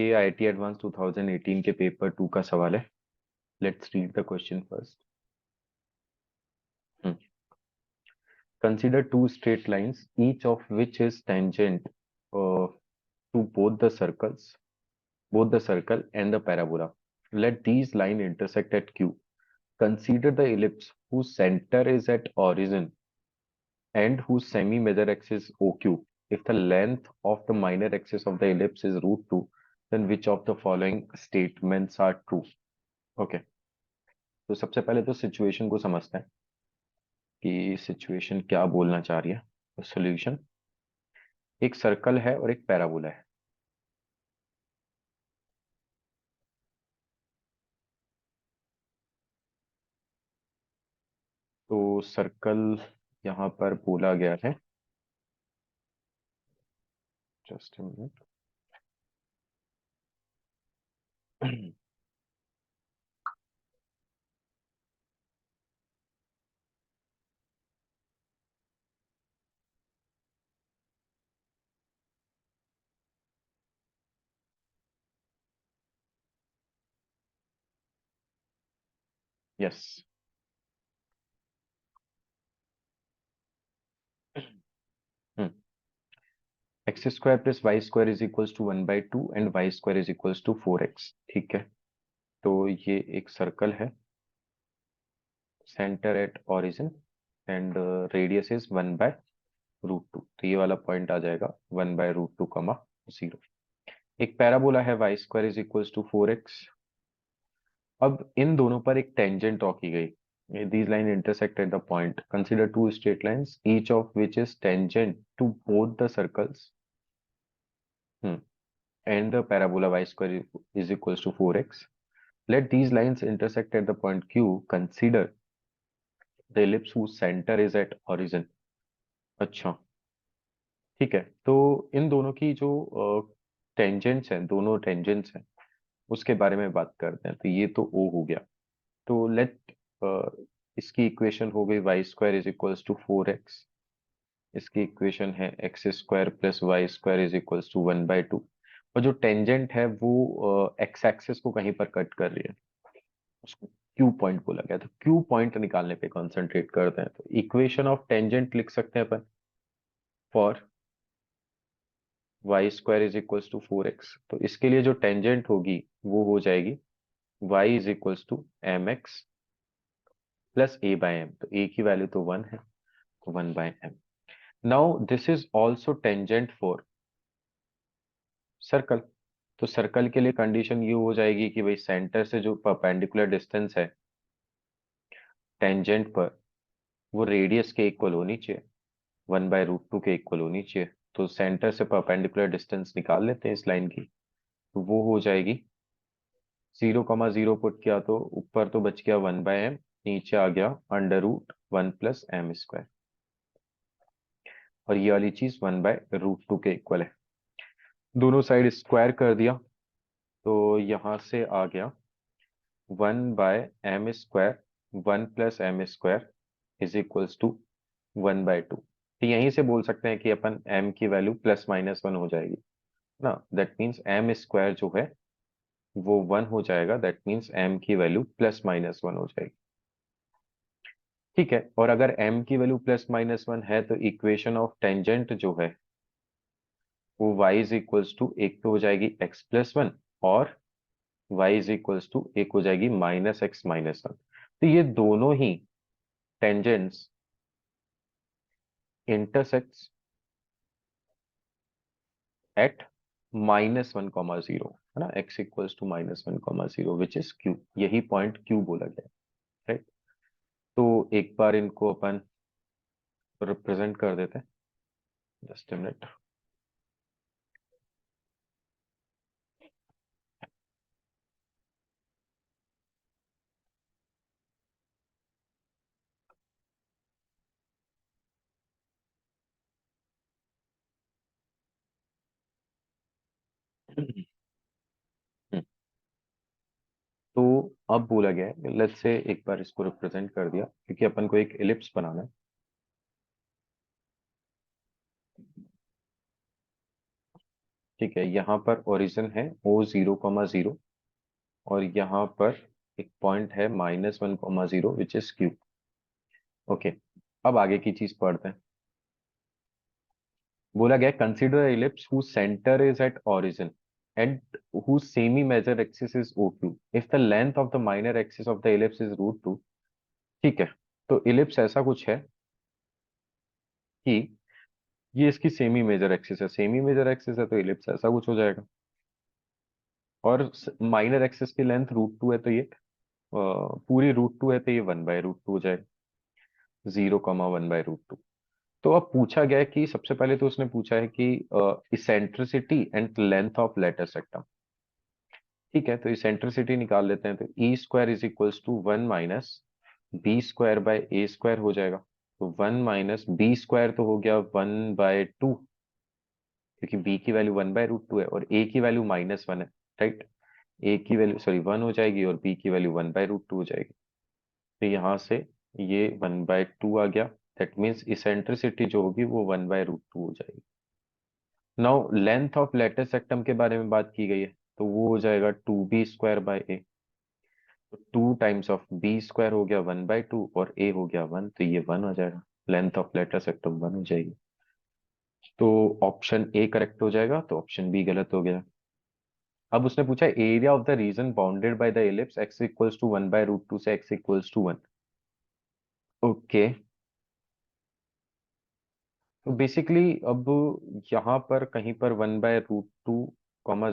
ये IIT advance 2018 के paper 2 का सवाल है। Let's read the question first. Consider two straight lines each of which is tangent to both the circle and the parabola. Let these lines intersect at Q. Consider the ellipse whose center is at origin and whose semi-major axis OQ. If the length of the minor axis of the ellipse is √2, then which of the following statements are true? Okay. तो सबसे पहले तो situation को समझते हैं कि situation क्या बोलना चाह रही है। तो सॉल्यूशन, एक सर्कल है और एक पैराबोला है। तो सर्कल यहाँ पर बोला गया है, just minute. Yes. X square plus Y square is equals to 1/2 and y square is equals to 4x। ठीक है, तो ये एक सर्कल है, centre at origin and radius is 1/√2। तो ये वाला पॉइंट आ जाएगा 1/√2, 0। एक पैराबोला है, y square is equals to 4x। अब इन दोनों पर एक टेंजेंट ड्रॉ की गई। These lines intersect at the point. Consider two straight lines, each of which is tangent to both the circles. And the parabola y square is equals to 4x. Let these lines intersect at the point Q. Consider the ellipse whose center is at origin. अच्छा, ठीक है। तो इन दोनों की जो tangents हैं, दोनों tangents हैं, उसके बारे में बात करते हैं। तो ये तो O हो गया। तो लेट इसकी इक्वेशन हो गई y square is equals to 4x। इसकी इक्वेशन है x square plus Y square is equals to 1/2। और जो टेंजेंट है वो एक्स एक्सिस को कहीं पर कट कर रही है, उसको क्यू पॉइंट बोला गया। तो क्यू पॉइंट निकालने पे कंसंट्रेट करते हैं। तो इक्वेशन ऑफ टेंजेंट लिख सकते हैं अपन, for Y square is equals to 4x। तो इसके लिए जो टेंजेंट होगी वो हो जाएगी y is equals to mx plus a/m। तो a की वैल्यू तो 1 है, 1/m। Now this is also tangent for circle. तो सर्कल के लिए कंडीशन ये हो जाएगी कि भाई सेंटर से जो परपेंडिकुलर डिस्टेंस है टेंजेंट पर, वो रेडियस के इक्वल होनी चाहिए, 1/√2 के इक्वल होनी चाहिए। तो सेंटर से परपेंडिकुलर डिस्टेंस निकाल लेते हैं इस लाइन की। तो वो हो जाएगी 0,0 पुट किया तो ऊपर तो बच गया 1/m, नीचे आ गया √1 प्लस m स्क्वायर, और ये वाली चीज 1/√2 के इक्वल है। दोनों साइड स्क्वायर कर दिया तो यहां से आ गया 1/m square, 1 plus m square is equals to 1/2। तो यहीं से बोल सकते हैं कि अपन m की वैल्यू ±1 हो जाएगी ना। दैट मीन्स m स्क्वायर जो है वो 1 हो जाएगा। दैट मीन्स m की वैल्यू ±1 हो जाएगी। ठीक है, और अगर m की वैल्यू ±1 है तो इक्वेशन ऑफ टेंजेंट जो है वो y इज इक्वल्स टू, एक तो हो जाएगी x+1 और y इज इक्वल्स टू एक हो जाएगी -x-1। तो ये दोनों ही टेंजेंट्स इंटरसेक्ट्स एट -1,0, है ना। x equals to -1,0 which is q। यही पॉइंट q बोला गया है, राइट। तो एक बार इनको अपन रिप्रेजेंट कर देते हैं, जस्ट अ मिनट। तो अब बोला गया है, लेट्स से एक बार इसको रिप्रेजेंट कर दिया क्योंकि अपन को एक एलिप्स बनाना है। ठीक है, यहाँ पर ओरिजिन है O0,0 और यहाँ पर एक पॉइंट है -1,0 विच इज Q। ओके, अब आगे की चीज पढ़ते हैं। बोला गया consider ellipse whose center is at origin and whose semi major axis is OQ if the length of the minor axis of the ellipse is √2। ठीक है, तो इलिप्स ऐसा कुछ है कि ये इसकी सेमी मेजर एक्सिस है, सेमी मेजर एक्सिस है तो इलिप्स ऐसा कुछ हो जाएगा। और माइनर एक्सिस की लेंथ √2 है तो ये पूरी √2 है तो ये 1/√2 हो जाएगा, 0,1/√2। तो अब पूछा गया है कि सबसे पहले तो उसने पूछा है कि eccentricity and length of letter सेक्टम। ठीक है, तो इसेंट्रिसिटी निकाल लेते हैं, तो E² = 1 माइनस B² / A² हो जाएगा। तो 1 माइनस B² तो हो गया 1/2, क्योंकि B की वैल्यू 1/√2 है और A की वैल्यू -1 है, राइट। A की वैल्यू सॉरी 1 हो जाएगी और B की वैल्यू 1/√2 हो जाएगी। तो यहाँ से ये 1/2 आ गया, दैट मीन्स इसेंट्रिसिटी जो होगी वो 1/√2 हो जाएगी। नाउ लेंथ ऑफ लेटर सेक्टम के बारे में बात की गई है, तो वो हो जाएगा 2B² / A। तो 2 टाइम्स ऑफ B² हो गया 1/2 और A हो गया 1, तो ये 1 हो जाएगा, लेंथ ऑफ लेटर सेक्टम 1 हो जाएगी। तो ऑप्शन ए करेक्ट हो जाएगा, तो ऑप्शन बी गलत हो गया। अब उसने पूछा area of the reason bounded by the ellipse x = 1/√2 से x = 1। ओके, तो बेसिकली अब यहाँ पर कहीं पर 1/√2,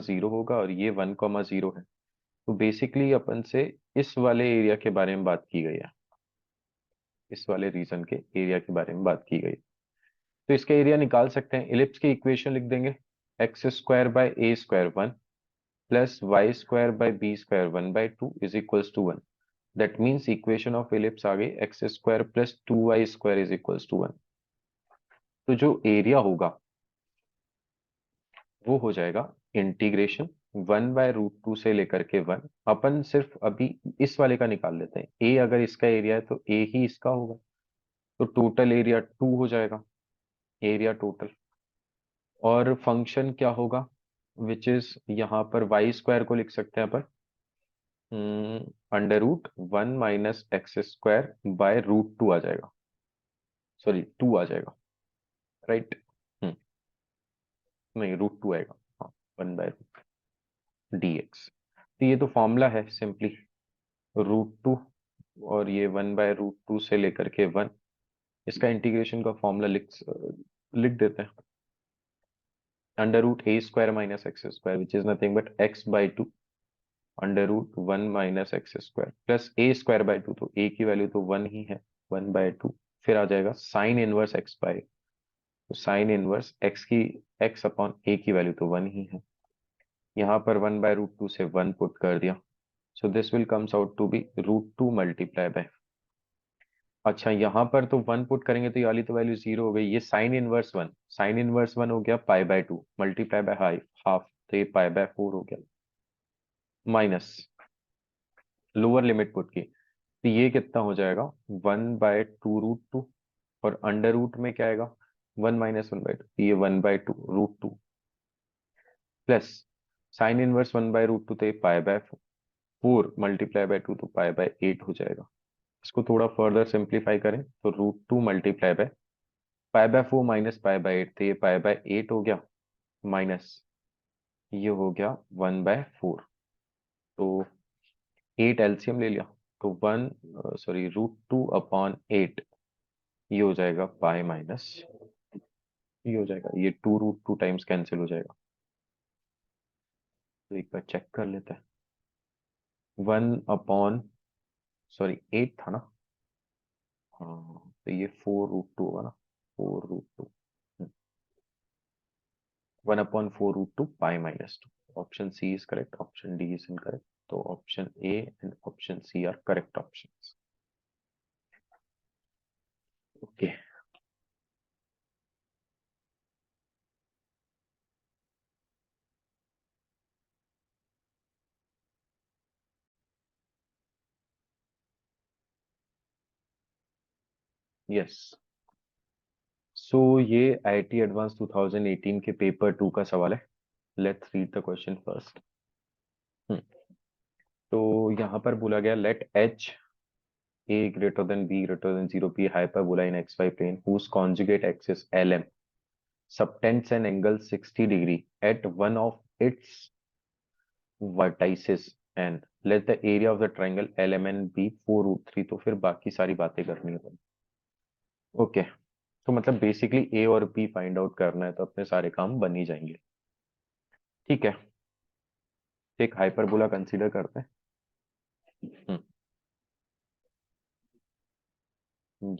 0 होगा और ये 1,0 है। तो बेसिकली अपन से इस वाले एरिया के बारे में बात की गई है, इस वाले रीजन के एरिया के बारे में बात की गई। तो इसका एरिया निकाल सकते हैं, इलिप्स की इक्वेशन लिख देंगे, x² / A² 1 plus y² / B² 1/2 is equals to 1। That means equation of ellipse आ गई x² + 2y² is equals to 1। तो जो एरिया होगा वो हो जाएगा इंटीग्रेशन 1/√2 से लेकर के 1। अपन सिर्फ अभी इस वाले का निकाल लेते हैं, ए अगर इसका एरिया है तो ए ही इसका होगा, तो टोटल एरिया 2 हो जाएगा, एरिया टोटल। और फंक्शन क्या होगा, विच इज यहाँ पर y² को लिख सकते हैं अपन √1 - x² / √2 आ जाएगा, सॉरी 2 आ जाएगा, राइट। नहीं, √2 आएगा, हाँ, 1/√dx। तो ये तो फॉर्मूला है सिंपली, √2 और ये 1/√2 से लेकर के 1, इसका इंटीग्रेशन का फॉर्मूला लिख देते हैं, √A² - x² which is nothing but x/2 √1 - x² plus A²/2, तो a की वैल्यू तो 1 ही है, 1/2। फिर आ जाएगा साइन इनवर्स x/, तो साइन इनवर्स x की x/a की वैल्यू तो 1 ही है, यहाँ पर 1/√2 से 1 पुट कर दिया, so this will comes out to be √2 multiply by. अच्छा, यहाँ पर तो 1 पुट करेंगे तो ये वाली तो वैल्यू 0 हो गई, ये साइन इनवर्स 1 हो गया π/2 मल्टीप्लाई बाय हाफ, तो ये π/4 हो गया, माइनस लोअर लिमिट पुट की, तो ये कितना हो जाएगा 1/2√2 और अंडर रूट में क्या आएगा 1 - 1/2, ये 1/2√2 प्लस साइन इनवर्स 1/√2, तो ये π/4 मल्टीप्लाई बाय 2 तो π/8 हो जाएगा। इसको थोड़ा फर्दर सिंप्लीफाई करें तो √2 मल्टीप्लाई बाय π/4 माइनस π/8, तो ये π/8 हो गया, माइनस ये हो गया 1/4। तो 8 एलसीएम ले लिया, तो 1 सॉरी √2/8, ये हो जाएगा पाई माइनस, ये हो जाएगा, ये 2 √2 टाइम्स कैंसिल हो जाएगा। तो एक बार चेक कर लेते हैं, 1 सॉरी 8 था ना, हाँ, तो ये 4√2 होगा ना, 4√2, 1/4√2 π - 2। Option C is correct, option D is incorrect, तो option A and option C are correct options. Okay, yes. So ये आईआईटी एडवांस 2018 के पेपर 2 का सवाल है। Let's read the question first. तो यहाँ पर बोला गया let H a greater than b greater than 0 be hyperbola in xy plane whose conjugate axis lm subtends an angle 60 degree at one of its vertices and let the area of the triangle lmn be 4√3। तो फिर बाकी सारी बातें करनी है। Okay, तो मतलब basically ए और बी फाइंड आउट करना है तो अपने सारे काम बन ही जाएंगे। ठीक है, एक हाइपरबोला कंसीडर करते हैं।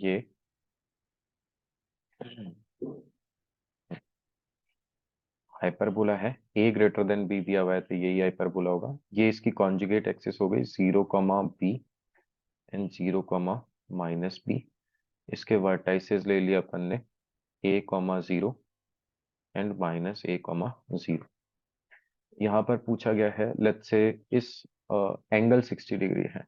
ये हाइपरबोला है, ए ग्रेटर देन बी दिया हुआ है तो यही हाइपरबोला होगा। ये इसकी कॉन्जुगेट एक्सिस हो गई 0, बी एंड 0, -b। इसके वर्टाइसेस ले लिया अपन ने a, 0 एंड -a, 0। यहाँ पर पूछा गया है लेट्स से इस एंगल 60 डिग्री है।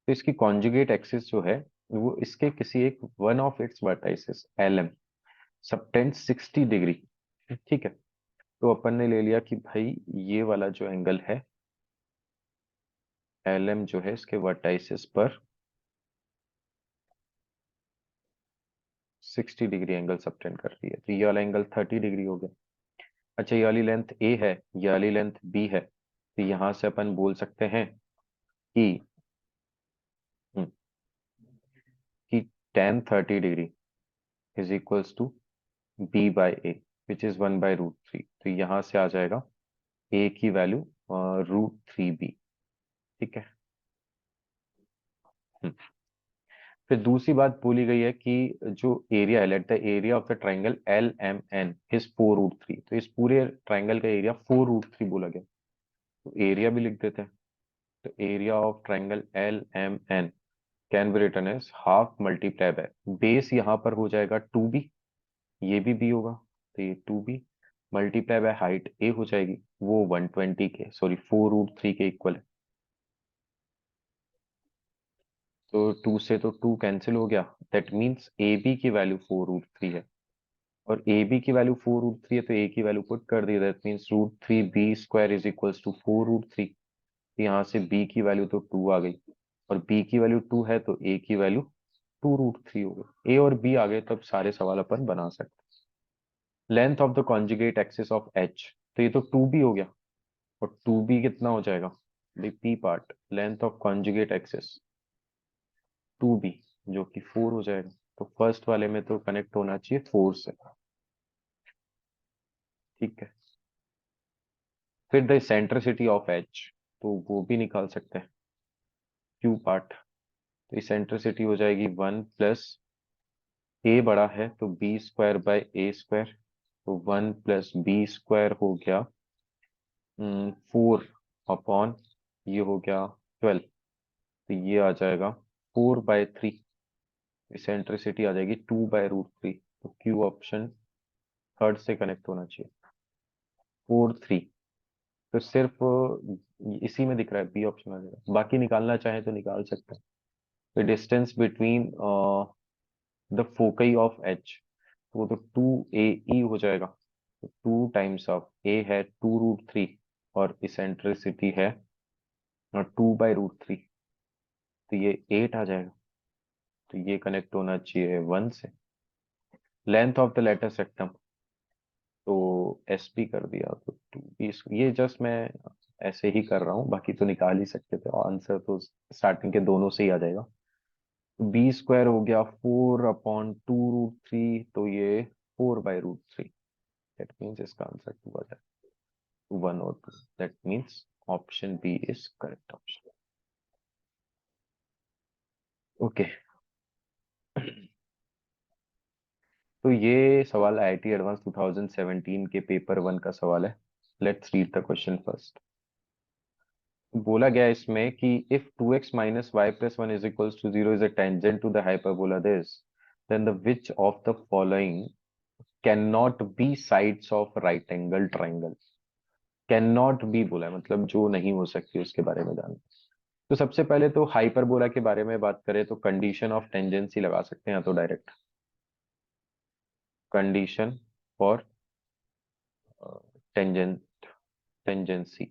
तो इसकी कॉन्जुगेट एक्सिस जो है वो इसके किसी एक one of its vertices L M subtend 60 degree. ठीक है, तो अपन ने ले लिया कि भाई ये वाला जो एंगल है एल एम जो है इसके वर्टाइसेस पर 60 डिग्री एंगल सबटेंड कर रही है, तो ये वाला एंगल 30 डिग्री हो गया। अच्छा, ये वाली लेंथ ए है, ये वाली लेंथ बी है, तो यहां से अपन बोल सकते हैं कि हम्म, कि tan 30 degree is equals to B by A which is 1/√3। तो यहां से आ जाएगा ए की वैल्यू √3b। ठीक है। हम्म, फिर दूसरी बात बोली गई है कि जो एरिया है let the area of the triangle L M N is 4√3। तो इस पूरे ट्राइंगल का एरिया 4√3 बोला गया, तो एरिया भी लिख देते हैं। तो area of triangle L M N can be written as half multiply by base, यहाँ पर हो जाएगा 2b, ये भी b होगा तो ये 2b multiply by height a हो जाएगी वो 120 के सॉरी 4√3 के इक्वल है। तो 2 से तो 2 कैंसिल हो गया, दैट मीन्स ए बी की वैल्यू 4√3 है और ए बी की वैल्यू 4√3 है तो ए की वैल्यू पुट कर दी, that means √3b² is equals to 4√3। यहाँ से b की वैल्यू तो 2 आ गई और b की वैल्यू 2 है तो a की वैल्यू 2√3 हो गई। ए और b आ गए, तब सारे सवाल अपन बना सकते। Length of the conjugate axis of H, तो ये तो 2b हो गया और 2b कितना हो जाएगा, P part length of conjugate axis 2b जो कि 4 हो जाएगा। तो फर्स्ट वाले में तो कनेक्ट होना चाहिए 4 से। ठीक है, फिर द सेंट्रिसिटी ऑफ एच, तो वो भी निकाल सकते हैं क्यू पार्ट। तो इसेंट्रिसिटी हो जाएगी 1 प्लस ए बड़ा है तो b² बाई a², तो 1 प्लस b² हो गया 4 अपॉन ये हो गया 12, तो ये आ जाएगा 4/3। इसेंट्रिसिटी आ जाएगी 2/√3। तो क्यू ऑप्शन थर्ड से कनेक्ट होना चाहिए 4/3। तो सिर्फ इसी में दिख रहा है, बी ऑप्शन आ जाएगा, बाकी निकालना चाहे तो निकाल सकते हैं। The distance between the foci of H, वो तो 2AE हो जाएगा। तो 2 टाइम्स ऑफ ए है 2√3 और इसेंट्रिसिटी है 2/√3, तो ये 8 आ जाएगा। तो ये कनेक्ट होना चाहिए 1 से। लेंथ ऑफ द लेटर सेक्टम, तो SP कर दिया तो 2b, ये जस्ट मैं ऐसे ही कर रहा हूँ, बाकी तो निकाल ही सकते थे, आंसर तो स्टार्टिंग के दोनों से ही आ जाएगा। b² हो गया 4/2√3, तो ये 4/√3। दैट मीन्स इसका आंसर 2 आ जाएगा, 1 और 2। That means option B is correct option. Okay, तो ये सवाल IIT एडवांस 2017 के पेपर 1 का सवाल है। Let's read the question first. बोला गया इसमें कि if 2x minus y plus 1 is equals to 0 is a tangent to the hyperbola this, then the which of the following cannot be sides of right angle triangle। cannot be बोला है, मतलब जो नहीं हो सकती उसके बारे में जाना। तो सबसे पहले तो हाइपरबोला के बारे में बात करें तो कंडीशन ऑफ टेंजेंसी लगा सकते हैं या तो direct. Condition for tangent tangency,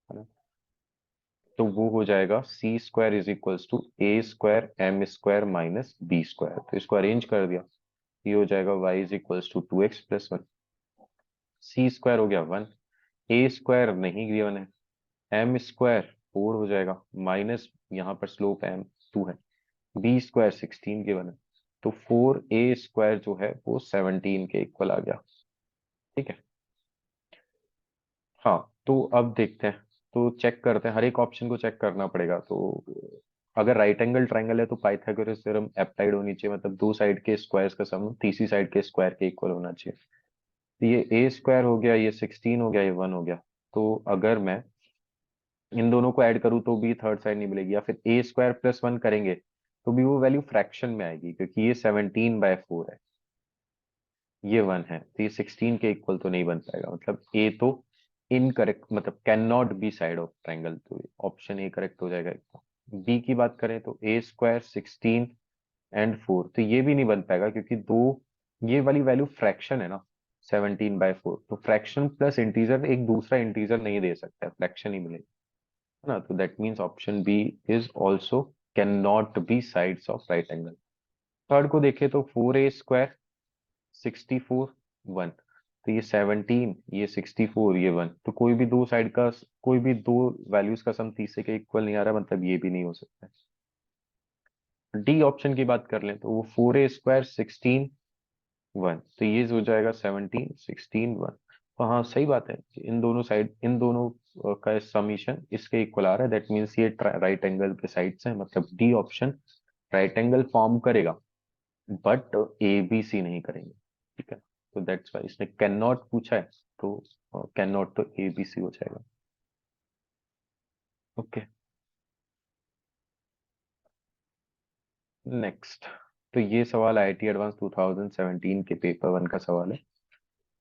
है ना। तो वो हो जाएगा C square is equals to A square M square minus B square. तो इसको अरेंज कर दिया, ये हो जाएगा Y is equals to 2x+1। C square हो गया 1, ए स्क्वायर नहीं गिवन है, एम स्क्वायर 4 हो जाएगा, माइनस यहाँ पर स्लोप एम 2 है, बी स्क्वायर 16 गिवन है। तो 4a स्क्वायर जो है वो 17 के इक्वल आ गया। ठीक है। हाँ, तो अब देखते हैं, तो चेक करते हैं, हर एक ऑप्शन को चेक करना पड़ेगा। तो अगर राइट एंगल ट्राइंगल है तो पाइथागोरस थ्योरम एप्लाइड होनी चाहिए, मतलब दो साइड के स्क्वायर्स का सम तीसरी साइड के स्क्वायर के इक्वल होना चाहिए। तो ये ए स्क्वायर हो गया, ये 16 हो गया, ये 1 हो गया। तो अगर मैं इन दोनों को ऐड करूं तो भी थर्ड साइड नहीं मिलेगी, या फिर ए स्क्वायर प्लस 1 करेंगे तो भी वो वैल्यू फ्रैक्शन में आएगी, क्योंकि ये 17/4 है, ये 1 है, तो ये 16 के इक्वल तो नहीं बन पाएगा, मतलब ए तो इनकरेक्ट, मतलब can not B side of triangle, तो ऑप्शन ए करेक्ट हो जाएगा एकदम। बी की बात करें तो ए स्क्वायर 16 एंड 4, तो ये भी नहीं बन पाएगा, क्योंकि दो ये वाली वैल्यू फ्रैक्शन है ना, 17/4, तो फ्रैक्शन प्लस इंटीजर एक दूसरा इंटीजर नहीं दे सकता है, फ्रैक्शन ही मिलेगा, है ना। तो that means option B is also can not be sides of right angle. Third को देखें तो 4a² 64 1, तो ये 17, ये 64, ये 1, तो कोई भी दो साइड का, कोई भी दो वैल्यूज का सम तीसरे के इक्वल नहीं आ रहा, मतलब ये भी नहीं हो सकता है। डी ऑप्शन की बात कर लें तो वो 4a² 16 1, तो ये हो जाएगा 17 16 1। तो हाँ, सही बात है कि इन दोनों साइड, इन दोनों का समीशन इसके इक्वल आ रहा है, दैट मीन्स ये राइट एंगल के साइड्स हैं, मतलब D option right angle form करेगा, बट ए बी सी नहीं करेंगे। ठीक है, तो दैट्स वाई इसने कैन नॉट पूछा है, तो कैन नॉट तो ए बी सी हो जाएगा। Okay, next. तो ये सवाल आईआईटी एडवांस 2017 के पेपर 1 का सवाल है।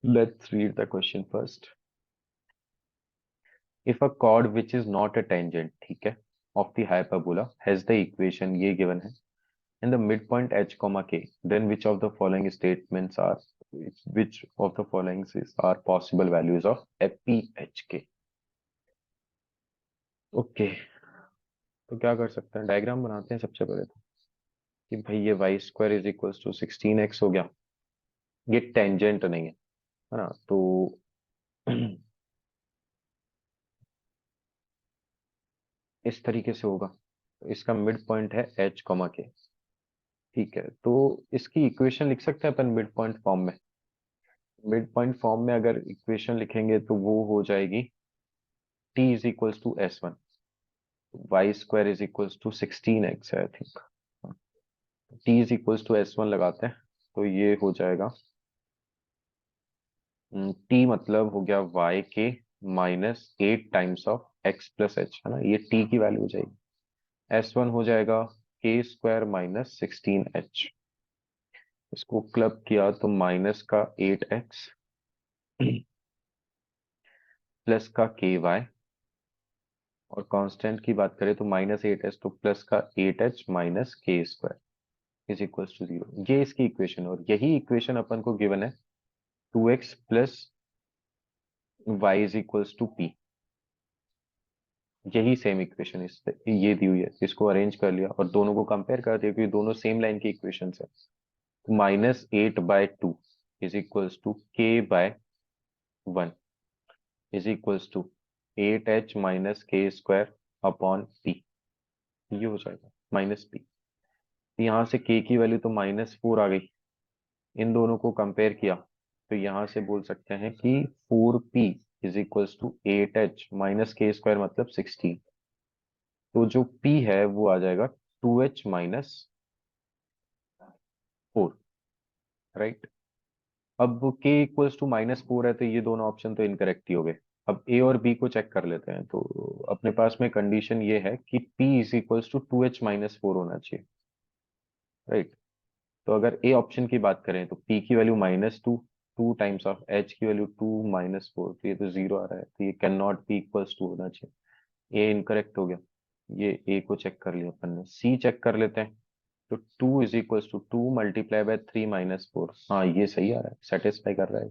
Let's read the question first. If a chord which is not a tangent, ठीक है, of the hyperbola has the equation ये given है, in the midpoint h comma k, then which of the following statements are, which of the following are possible values of p h k। Okay, तो क्या कर सकते हैं, diagram बनाते हैं सबसे पहले तो, कि भाई ये y² is equal to 16x हो गया, ये टेंजेंट नहीं है ना, तो इस तरीके से होगा, तो इसका मिड पॉइंट है h कॉमा k। ठीक है, तो इसकी इक्वेशन लिख सकते हैं अपन मिड पॉइंट फॉर्म में। मिड पॉइंट फॉर्म में अगर इक्वेशन लिखेंगे तो वो हो जाएगी t is equals to s1, y² is equals to 16x है I think, t is equals to s1 लगाते हैं तो ये हो जाएगा t मतलब हो गया y minus 8 times of x plus h, है ना, ये t की वैल्यू हो जाएगी। s1 हो जाएगा k² माइनस 16h, इसको क्लब किया तो माइनस का 8x प्लस का ky, और कांस्टेंट की बात करें तो -8h, तो प्लस का 8h minus k² is equals to 0। ये इसकी इक्वेशन, और यही इक्वेशन अपन को गिवन है 2x plus y is equals to p, यही सेम इक्वेशन इस ये दी हुई है, इसको अरेंज कर लिया और दोनों को कंपेयर कर दिया, क्योंकि दोनों सेम लाइन की इक्वेशन है। तो -8/2 is equals to k/1 is equals to 8h minus k² upon p, ये हो जाएगा माइनस p। यहाँ से k की वैल्यू तो -4 आ गई, इन दोनों को कंपेयर किया तो यहाँ से बोल सकते हैं कि 4p is equals to 8h minus k² मतलब 16, तो जो p है वो आ जाएगा 2h माइनस 4, राइट। अब k इक्वल्स टू -4 है, तो ये दोनों ऑप्शन तो इनकरेक्ट ही हो गए। अब a और b को चेक कर लेते हैं, तो अपने पास में कंडीशन ये है कि p is equals to 2h minus 4 होना चाहिए, राइट। तो अगर ए ऑप्शन की बात करें तो p की वैल्यू -2, 2 टाइम्स ऑफ h की वैल्यू 2 - 4, तो ये तो 0 आ रहा है, तो ये can not be equals to होना चाहिए, ए इनकरेक्ट हो गया। ये ए को चेक कर लिया अपन ने, सी चेक कर लेते हैं। तो 2 is equals to 2 multiply by 3 minus 4। हाँ ये सही आ रहा है, सेटिस्फाई कर रहा है,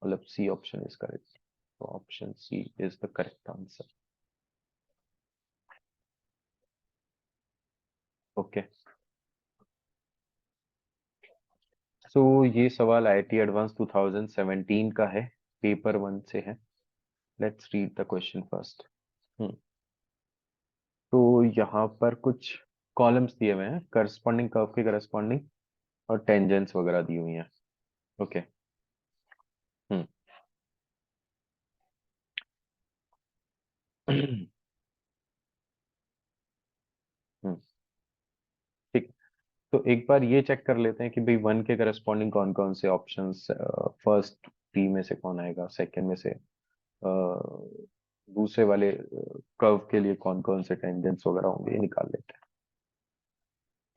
मतलब सी ऑप्शन इज करेक्ट। तो option C is the correct answer. Okay, so ये सवाल आईआईटी एडवांस 2017 का है, पेपर 1 से है। Let's read the question first. तो यहाँ पर कुछ कॉलम्स दिए हुए हैं, करस्पॉन्डिंग कर्व के करस्पॉन्डिंग, और टेंजेंट्स वगैरह दी हुई हैं। ओके। हम्म। हम्म, ठीक। तो एक बार ये चेक कर लेते हैं कि भाई 1 के करस्पॉन्डिंग कौन कौन से ऑप्शंस, फर्स्ट पी में से कौन आएगा, सेकंड में से, दूसरे वाले कर्व के लिए कौन कौन से टेंजेंट्स वगैरह होंगे, ये निकाल लेते हैं।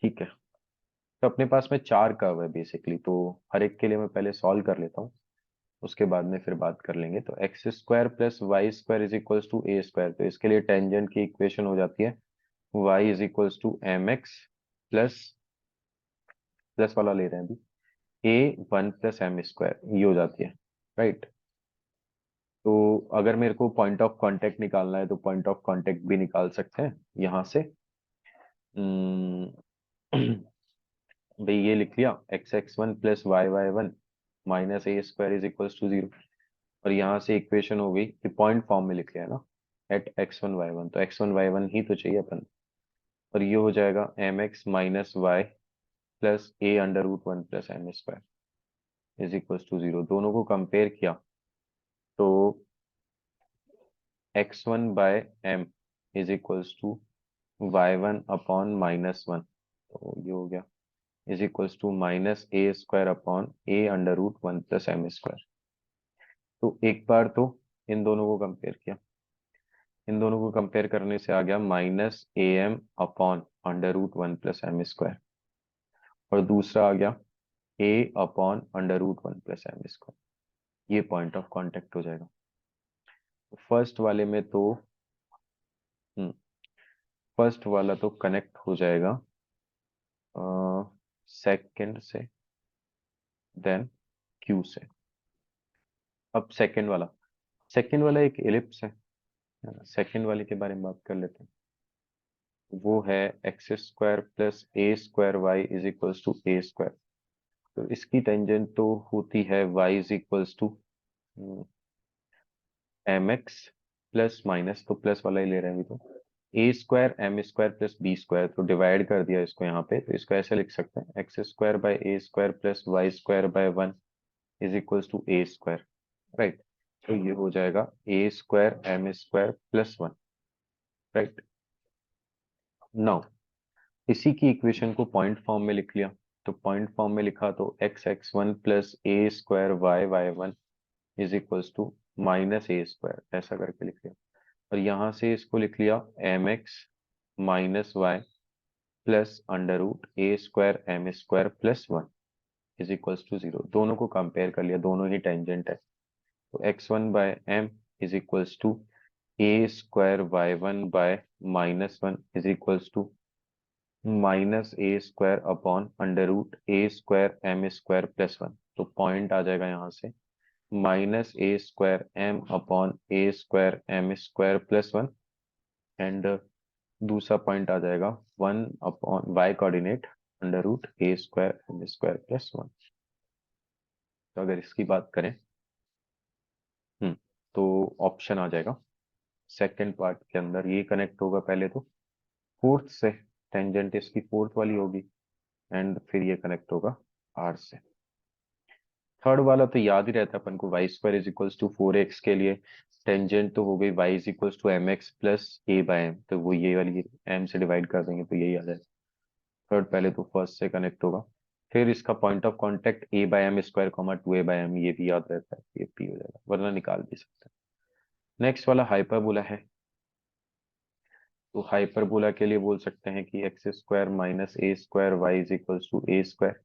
ठीक है, तो अपने पास में 4 कर्व है बेसिकली, तो हर एक के लिए मैं पहले सॉल्व कर लेता हूँ, उसके बाद में फिर बात कर लेंगे। तो x square plus Y square is equals to A square, तो इसके लिए टेंजेंट की इक्वेशन हो जाती है Y is equals to M x plus, plus वाला ले रहे हैं अभी, ए 1 प्लस एम स्क्वायर, ये हो जाती है, राइट। तो अगर मेरे को पॉइंट ऑफ कांटेक्ट निकालना है तो पॉइंट ऑफ कांटेक्ट भी निकाल सकते हैं यहाँ से। हम्म, भाई ये लिख लिया, x x one plus y y one minus A square is equals to 0। और यहाँ से इक्वेशन हो गई कि पॉइंट फॉर्म में लिख लिया है ना, at x one y one, तो एक्स वन वाई वन ही तो चाहिए अपन। और ये हो जाएगा m x minus y plus a under root one plus M square is equals to 0। दोनों को कंपेयर किया तो x one by M is equals to y one upon minus one, तो ये हो गया is equals to minus A square upon a under root one plus M square. तो एक बार तो इन दोनों को कंपेयर किया, इन दोनों को कंपेयर करने से आ गया minus A M upon under root one plus M square, और दूसरा आ गया A upon under root one plus M square. ये पॉइंट ऑफ कांटेक्ट हो जाएगा। फर्स्ट वाले में तो फर्स्ट वाला तो कनेक्ट हो जाएगा सेकंड से, देन क्यू से। अब सेकंड वाला एक एलिप्स है, सेकंड वाले के बारे में बात कर लेते हैं। वो है x square plus A square Y is equals to A square. तो इसकी टेंजेंट तो होती है Y is equals to M x plus minus, तो प्लस वाला ही ले रहे हैं अभी, तो A square M square plus B square, तो डिवाइड कर दिया इसको यहाँ पे, तो इसको ऐसे लिख सकते हैं x square by A square plus Y square by one is equals to A square, right. तो ये हो जाएगा A square M square plus one, right. Now इसी की इक्वेशन को पॉइंट फॉर्म में लिख लिया, तो पॉइंट फॉर्म में लिखा तो x x one plus A square y y one is equals to minus A square, ऐसा करके लिख लिया। और यहाँ से इसको लिख लिया m x minus y plus under root A square M square plus one is equals to 0। दोनों को कंपेयर कर लिया, दोनों ही टेंजेंट है। तो x one by M is equals to A square Y one by minus one is equals to minus A square upon under root A square M square plus one. तो point आ जाएगा यहाँ से minus A square M upon A square M square plus one, and दूसरा point आ जाएगा 1 upon Y coordinate under root ए square M square plus one. तो अगर इसकी बात करें, हम्म तो ऑप्शन आ जाएगा सेकंड पार्ट के अंदर, ये कनेक्ट होगा पहले तो फोर्थ से, टेंजेंट इसकी फोर्थ वाली होगी, एंड फिर ये कनेक्ट होगा आर से। थर्ड वाला तो याद ही रहता है अपन को, y square is equals to 4x के लिए टेंजेंट तो हो गई y is equals to M x plus a by m, तो वो ये वाली एम से डिवाइड कर देंगे तो यही आ जाएगा। थर्ड पहले तो फर्स्ट से कनेक्ट होगा, फिर इसका point of contact a by m square comma two a by m, ये भी याद रहता है, ये पी हो जाएगा, वरना निकाल भी सकते हैं। नेक्स्ट वाला हाइपरबोला है, तो हाइपरबोला के लिए बोल सकते हैं कि x square minus A square Y is equals to A square.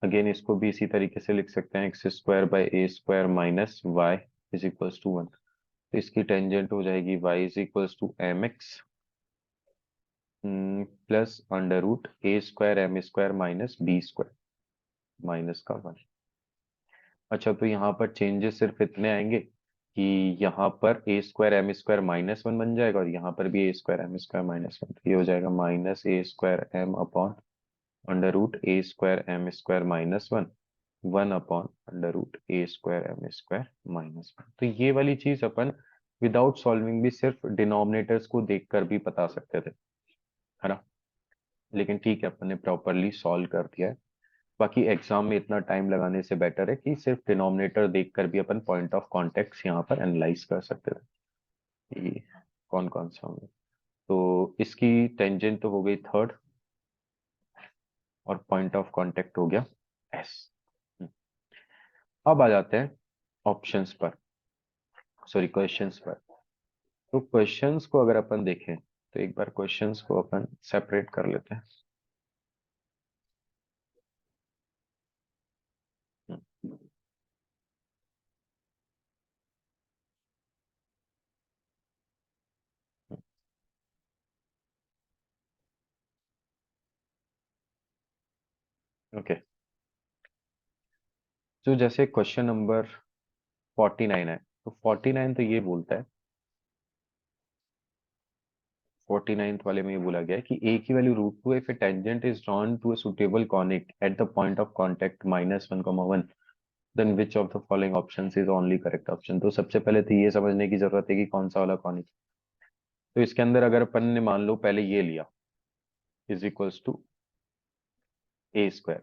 Again इसको भी इसी तरीके से लिख सकते हैं, x square by A square minus y is equals to one. तो इसकी टेंजेंट हो जाएगी y is equals to M x plus under root A square M square minus B square minus का 1। अच्छा, तो यहाँ पर चेंजेस सिर्फ इतने आएंगे कि यहाँ पर A square M square minus 1 बन जाएगा और यहाँ पर भी A square M square minus 1, ये हो जाएगा माइनस ए square M upon under root ए square M square minus 1, 1 upon under root ए स्क्वायर एम स्क्वायर माइनस 1। तो ये वाली चीज अपन विदाउट सॉल्विंग भी सिर्फ डिनोमिनेटर्स को देखकर भी बता सकते थे, है ना। लेकिन ठीक है, अपन ने प्रॉपरली सॉल्व कर दिया है। बाकी एग्जाम में इतना टाइम लगाने से बेटर है कि सिर्फ डिनोमिनेटर देखकर भी अपन पॉइंट ऑफ कॉन्टेक्ट यहाँ पर एनालाइज कर सकते थे कि कौन कौन सा होंगे। तो इसकी टेंजेंट तो हो गई थर्ड और पॉइंट ऑफ कांटेक्ट हो गया एस। अब आ जाते हैं ऑप्शंस पर, सॉरी क्वेश्चंस पर। तो क्वेश्चंस को अगर अपन देखें तो एक बार क्वेश्चंस को अपन सेपरेट कर लेते हैं। ओके, तो जैसे क्वेश्चन नंबर 49 है, तो 49 तो ये बोलता है, 49th वाले में ये बोला गया है कि a की value root two if a tangent is drawn to a suitable conic at the point of contact -1, 1, then which of the following options is only correct option. तो सबसे पहले तो ये समझने की जरूरत है कि कौन सा वाला कॉनिक। तो इसके अंदर अगर अपन ने मान लो पहले ये लिया is equals to A square,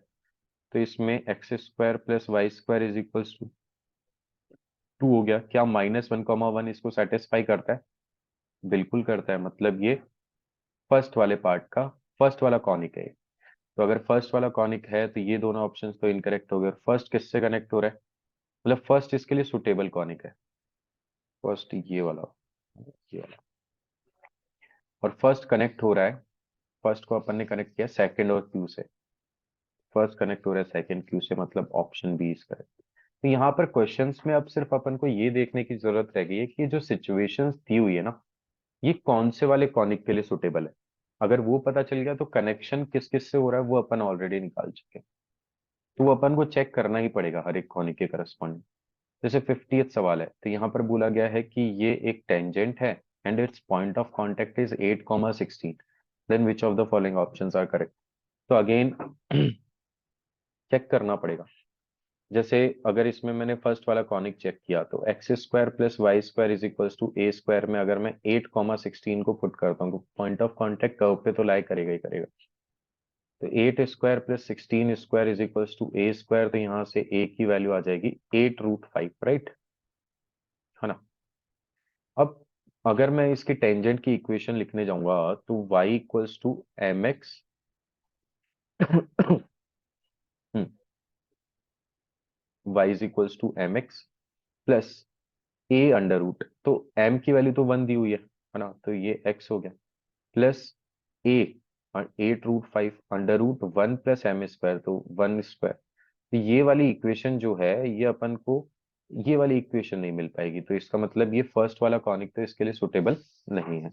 तो इसमें x square plus Y square is equals to 2 हो गया। क्या -1, 1 इसको सेटिस्फाई करता है? बिल्कुल करता है, मतलब ये फर्स्ट वाले पार्ट का फर्स्ट वाला कॉनिक है। तो अगर फर्स्ट वाला कॉनिक है तो ये दोनों ऑप्शंस तो इनकरेक्ट हो गए। फर्स्ट किससे कनेक्ट हो रहा है, मतलब फर्स्ट इसके लिए सुटेबल कॉनिक है, फर्स्ट ये वाला। और फर्स्ट कनेक्ट हो रहा है, फर्स्ट को अपन ने कनेक्ट किया सेकंड और क्यू से, फर्स्ट कनेक्ट हो रहा है सेकंड क्यू से, मतलब ऑप्शन बी इज करेक्ट। तो यहाँ पर क्वेश्चंस में अब सिर्फ अपन को ये देखने की जरूरत रह गई है कि जो सिचुएशंस दी हुई है ना, ये कौन से वाले कॉनिक के लिए सुटेबल है। अगर वो पता चल गया तो कनेक्शन किस किस से हो रहा है वो अपन ऑलरेडी निकाल चुके हैं। तो वो अपन को चेक करना ही पड़ेगा हर एक कॉनिक के करस्पॉन्डिंग। जैसे 50th सवाल है, तो यहाँ पर बोला गया है कि ये एक टेंजेंट है and its point of contact is 8, 16, then which of the following options are correct. तो अगेन चेक करना पड़ेगा। जैसे अगर इसमें मैंने फर्स्ट वाला कॉनिक चेक किया तो x square plus Y square is equals to A square में अगर मैं 8, 16 को पुट करता हूँ तो पॉइंट ऑफ कांटेक्ट कर्व पे तो लाई करेगा ही करेगा। तो 8 square plus 16 square is equals to A square, तो यहाँ से ए की वैल्यू आ जाएगी 8√5, राइट, है ना। अब अगर मैं इसकी टेंजेंट की इक्वेशन लिखने जाऊंगा तो y equals to M x y is equals to M x plus a under root, तो m की वैल्यू तो 1 दी हुई है ना, तो ये x हो गया, plus a 8√5 under root 1 plus M square, तो 1 स्क्वायर। तो ये वाली इक्वेशन जो है ये अपन को ये वाली इक्वेशन नहीं मिल पाएगी, तो इसका मतलब ये फर्स्ट वाला कॉनिक तो इसके लिए सुटेबल नहीं है।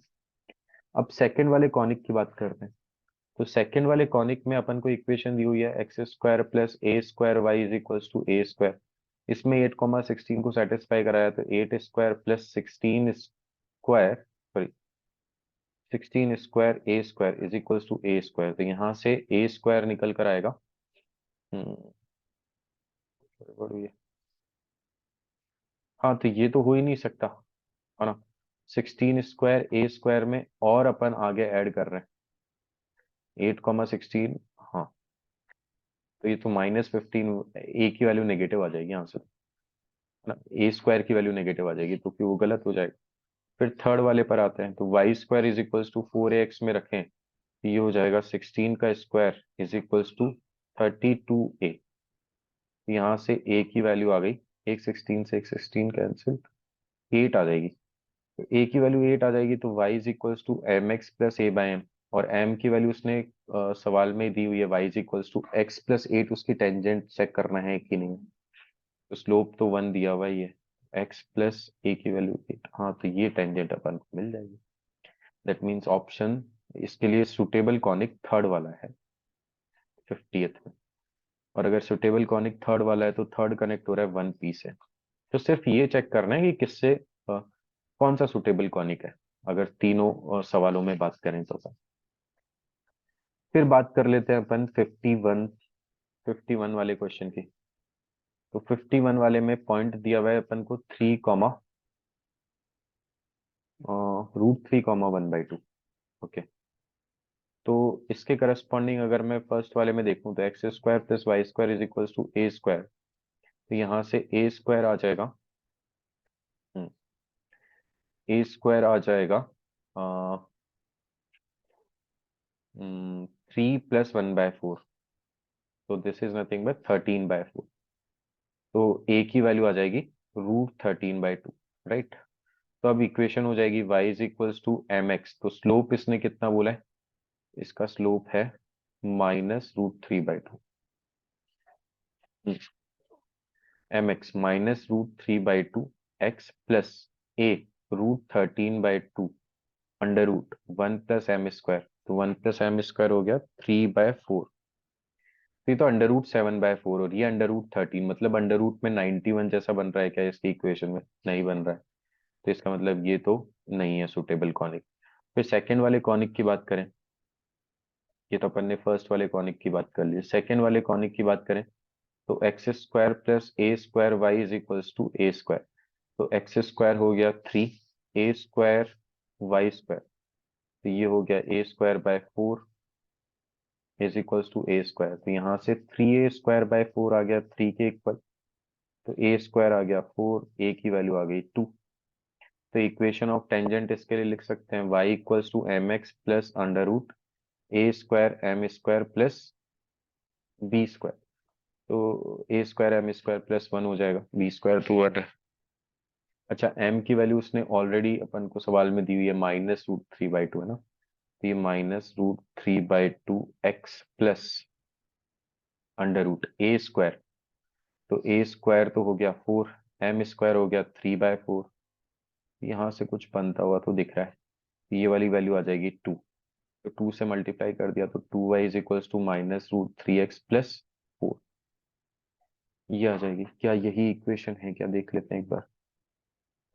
अब सेकंड वाले कॉनिक की बात करते हैं। तो सेकंड वाले कॉनिक में अपन को इक्वेशन दी हुई है x square plus A square Y is equals to A square. इसमें 8, 16 को सेटिस्फाई कराया तो 8 square plus 16 square, sorry 16 square a square is equals to A square. तो यहाँ से ए स्क्वायर निकल कर आएगा, हम्म, गड़बड़ हुई है। हाँ, तो ये तो हो ही नहीं सकता, है ना। 16 स्क्वायर ए स्क्वायर में और अपन आगे ऐड कर रहे हैं 8, 16, हाँ, तो ये तो -15, ए की वैल्यू नेगेटिव आ जाएगी यहाँ से, है ना, ए स्क्वायर की वैल्यू नेगेटिव आ जाएगी तो फिर वो गलत हो जाएगा। फिर थर्ड वाले पर आते हैं, तो y square is equals to 4ax में रखें, ये हो जाएगा 16 का square is equals to 32a। यहाँ से a की वैल्यू आ गई, एक 16 से एक 16 कैंसिल, 8 आ जाएगी। तो a की वैल्यू 8 आ जाएगी तो y is equals to M x plus a by m, और m की वैल्यू उसने सवाल में दी हुई है y is equals to x plus 8, उसकी टेंजेंट चेक करना है कि नहीं। तो स्लोप तो 1 दिया हुआ ही है, x प्लस ए की वैल्यू 8, हाँ, तो ये टेंजेंट अपन को मिल जाएगी। दैट मीन्स ऑप्शन इसके लिए सुटेबल कॉनिक थर्ड वाला है 50th में। और अगर सुटेबल कॉनिक थर्ड वाला है तो थर्ड कनेक्ट हो रहा है वन पी से। तो सिर्फ ये चेक करना है कि किससे कौन सा सुटेबल कॉनिक है, अगर तीनों सवालों में बात करें तो। फिर बात कर लेते हैं अपन 51 वाले क्वेश्चन की। तो 51 वाले में पॉइंट दिया हुआ है अपन को 3, √3, 1/2। ओके, तो इसके करस्पॉन्डिंग अगर मैं फर्स्ट वाले में देखूं तो x² + y² = a²। तो यहाँ से a स्क्वायर आ जाएगा, ए स्क्वायर आ जाएगा 3 + 1/4। तो दिस इज नथिंग बट 13/4। तो a की वैल्यू आ जाएगी √13/2, राइट। तो अब इक्वेशन हो जाएगी y = mx। तो स्लोप इसने कितना बोला है, इसका स्लोप है -√3/2। mx -√3/2 x plus a √13/2 √1 + m²। तो 1 + m² हो गया 3/4। ये तो √7/4 और ये √13, मतलब अंडर रूट में 91 जैसा बन रहा है क्या इसकी इक्वेशन में? नहीं बन रहा है। तो इसका मतलब ये तो नहीं है सुटेबल कॉनिक। फिर सेकंड वाले कॉनिक की बात करें, ये तो अपन ने फर्स्ट वाले कॉनिक की बात कर ली। सेकंड वाले कॉनिक की बात करें तो x² + a²y = a²। तो x² हो गया 3, a² y²। तो ये हो गया a²/4 = a²। तो यहाँ से 3a²/4 आ गया 3 के इक्वल। तो a² आ गया 4, a की वैल्यू आ गई 2। तो इक्वेशन ऑफ टेंजेंट इसके लिए लिख सकते हैं y = mx + √a²m² + b²। तो a²m² + 1 हो जाएगा, b² तो 1 है। अच्छा, m की वैल्यू उसने ऑलरेडी अपन को सवाल में दी हुई है -√3/2 है ना। तो ये -√3/2 x प्लस √a²। तो a² तो हो गया 4, m² हो गया 3/4। यहाँ से कुछ बनता हुआ तो दिख रहा है। ये वाली वैल्यू आ जाएगी 2। तो 2 से मल्टीप्लाई कर दिया तो 2y = -√3x + 4। ये आ जाएगी। क्या यही इक्वेशन है क्या, देख लेते हैं एक बार।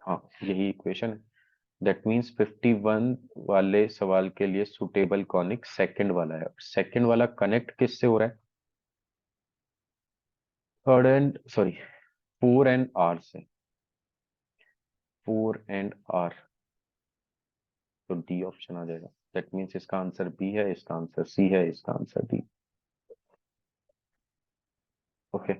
हाँ, यही इक्वेशन है। दैट मीन्स 51 वाले सवाल के लिए सुटेबल कॉनिक सेकंड वाला है। सेकंड वाला कनेक्ट किससे हो रहा है? Third and sorry 4 and r से। 4 एंड आर, तो डी ऑप्शन आ जाएगा। दैट मीन्स इसका आंसर बी है, इसका आंसर सी है, इसका आंसर डी। ओके,